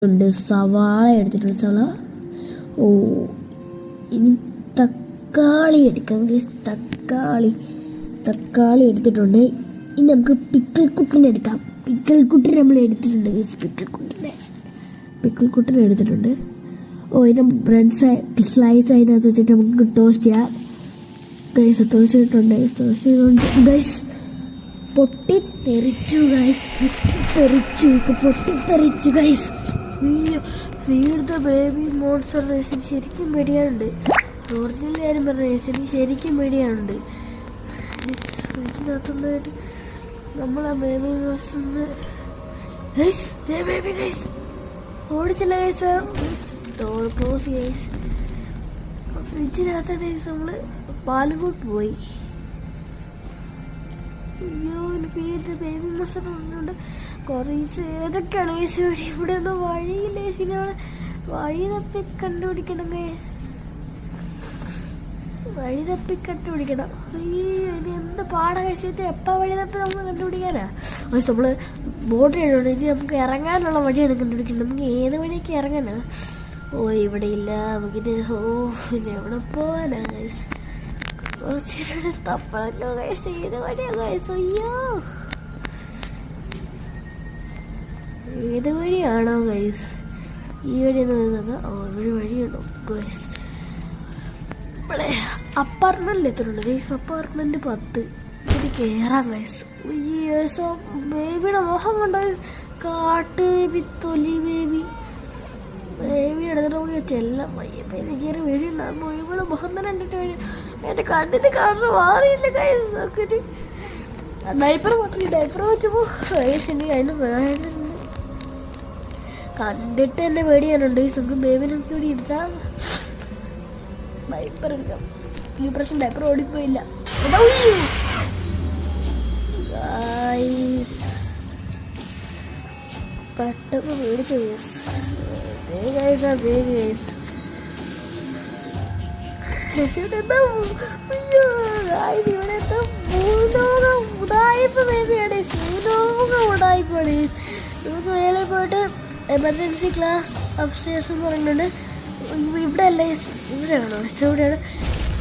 ഉണ്ട്, സവാള എടുത്തിട്ടുണ്ട്. സവാള ഇനി തക്കാളി എടുക്കാം. തക്കാളി എടുത്തിട്ടുണ്ട്. ഇനി നമുക്ക് പിക്കിൾ കുട്ടൻ എടുക്കാം. പിക്കിൾ കുട്ടൻ നമ്മൾ എടുത്തിട്ടുണ്ട്. പിക്കിൾ കുട്ടൻ എടുത്തിട്ടുണ്ട്. ഇതിന് ബ്രെഡ് സ്ലൈസ് അതിനകത്ത് വെച്ചിട്ട് നമുക്ക് ടോസ്റ്റ് ചെയ്യാം. ടോസ്റ്റ് ചെയ്തിട്ടുണ്ട് ഗൈസ്. പൊട്ടിത്തെറിച്ചു guys. Feed the baby monster റേസിന് ശരിക്കും പേടിയാനുണ്ട്. ഒറിജിനൽ കാര്യം പറഞ്ഞ റേസിന് ശരിക്കും പേടിയാനുണ്ട്. ഫ്രിഡ്ജിനകത്തുണ്ടായിട്ട് നമ്മൾ ആ ബേബി മോൺസ്റ്ററിന് ഓടിച്ചില്ല ഗൈസ്. Door close guys. ഫ്രിഡ്ജിനകത്ത് ഗൈസ് നമ്മൾ പാലുകൂട്ട് പോയി. അയ്യോ, എനിക്ക് ബേബി മോൺസ്റ്റർ പറഞ്ഞുകൊണ്ട് കുറേ ഏതൊക്കെയാണ് ഗൈസ്. ഇവിടെ ഒന്നും വഴിയില്ല ഗൈസ്. ഇങ്ങനെ വഴി തപ്പി കണ്ടുപിടിക്കണം. അയ്യോ, ഇനി എന്ത് പാടാ കഴിച്ചിട്ട് എപ്പോൾ വഴി തപ്പി നമ്മൾ കണ്ടുപിടിക്കാനാ? പക്ഷെ നമ്മൾ ബോട്ട് ചെയ്യണോണ്ട് ഇനി നമുക്ക് ഇറങ്ങാനുള്ള വഴിയാണ് കണ്ടുപിടിക്കുന്നത്. നമുക്ക് ഏത് വഴിയൊക്കെ ഇറങ്ങാനാ? ഇവിടെ ഇല്ല. നമുക്കിന് പിന്നെ എവിടെ പോവാനാ ഗൈസ്? കുറച്ചേരം തപ്പണല്ലോ ഗൈസ്. ഏത് വഴിയാ ഗൈസ്? അയ്യോ, ഏത് വഴിയാണോ ഗൈസ്? ഈ വഴി എന്ന് പറയുന്നത് ഇവിടെ വഴിയുണ്ടോ ഗൈസ്? നമ്മളെ അപ്പാർട്ട്മെൻറ്റിൽ എത്തുന്നുണ്ട് ഗൈസ്. അപ്പാർട്ട്മെൻറ്റ് 10 ഇത് കയറാം ഗൈസ്. ബേബിയുടെ മുഖം കണ്ടോ? കാട്ട് ബേബി, തൊലി ബേബി. ബേബിയുടെ അടുത്ത് നമുക്ക് ചെല്ലാം വയ്യപ്പോൾ എനിക്ക് കയറി വീടുണ്ടാകുമ്പോൾ ഇവിടെ മുഖം തന്നെ കണ്ടിട്ട് വരും. എൻ്റെ കണ്ണിന് കാണുന്ന മാറിയില്ല ഗൈസ്. നോക്കിയിട്ട് ഡൈപ്പർ പറ്റുമ്പോൾ ഗൈസ് എനിക്ക് അതിന് വേണ്ട കണ്ടിട്ട് തന്നെ പേടിയാനുണ്ട്. നമുക്ക് ബേബിനെ നമുക്ക് ഇവിടെ ഇരുത്താം. ഡൈപ്പർ എടുക്കാം. ഈ പ്രശ്നം ഡൈപ്പർ ഓടിപ്പോയില്ല. പെട്ടെന്ന് മേടിച്ചു ഗൈസ്. നമുക്ക് മേലെ പോയിട്ട് എമർജൻസി ക്ലാസ് അപ്സ്റ്റേഴ്സ് എന്ന് പറയുന്നുണ്ട്. ഇവിടെ അല്ല ഇവിടെയാണോ? ഇവിടെയാണ്.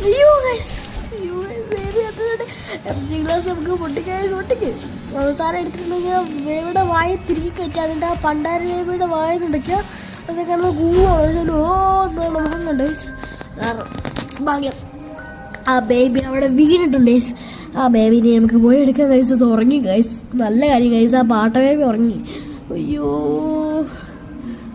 അയ്യോ ഗൈസ്, ബേബി അതുകൊണ്ട് എമർജൻസി ക്ലാസ് നമുക്ക് പൊട്ടിക്ക് അവസാനം എടുത്തിട്ടുണ്ടെങ്കിൽ ബേബിയുടെ വായ തിരികെ കയറ്റാറുണ്ട്. ആ പണ്ടാര ബേബിയുടെ വായ നടക്കുക. അതൊക്കെ നമ്മൾ എന്നാണ് മുഖം കണ്ട് ഭാഗ്യം. ആ ബേബി അവിടെ വീണിട്ടുണ്ട് ഗൈസ്. ആ ബേബിനെ നമുക്ക് പോയി എടുക്കാം ഗൈസ്. അത് ഉറങ്ങി ഗൈസ്. നല്ല കാര്യം ഗൈസ്. ആ പാട്ട ബേബി ഉറങ്ങി. അയ്യോ.